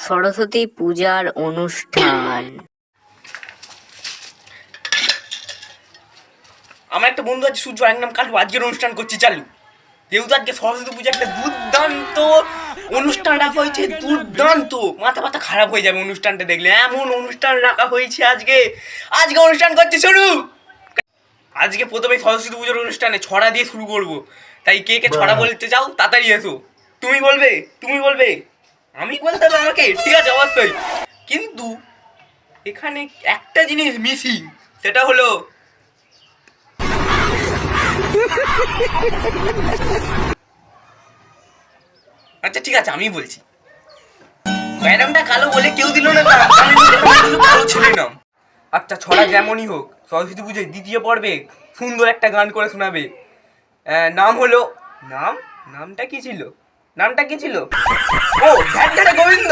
সরস্বতী পূজার অনুষ্ঠান। আমার একটা বন্ধু আছে সূর্য, এক নাম কালু, আজকের অনুষ্ঠান করছি চালু। যেহেতু আজকে সরস্বতী পূজা, একটা দুর্দান্ত অনুষ্ঠান রাখা হয়েছে, দুর্দান্ত। মাথা মাথা খারাপ হয়ে যাবে অনুষ্ঠানটা দেখলে, এমন অনুষ্ঠান রাখা হয়েছে আজকে। আজকে অনুষ্ঠান করছি শুরু। আজকে প্রথমে সরস্বতী পুজোর অনুষ্ঠানে ছড়া দিয়ে শুরু করবো। তাই কে কে ছড়া বলতে চাও তাড়াতাড়ি এসো। তুমি বলবে? তুমি বলবে? আমি বলতে হবে আমাকে? ঠিক আছে, অবশ্যই। কিন্তু এখানে একটা জিনিস মিসিং, সেটা হলো আচ্ছা ঠিক আছে, আমি বলছি। ম্যাডামটা কালো বলে কেউ দিল না, আমি কালো ছেলে নাম। আচ্ছা, ছড়া যেমনই হোক, সরস্বতী পুজোয় দ্বিতীয় পর্বে সুন্দর একটা গান করে শোনাবে। নাম হলো, নামটা কি ছিল? ও ধ্যান গোবিন্দ।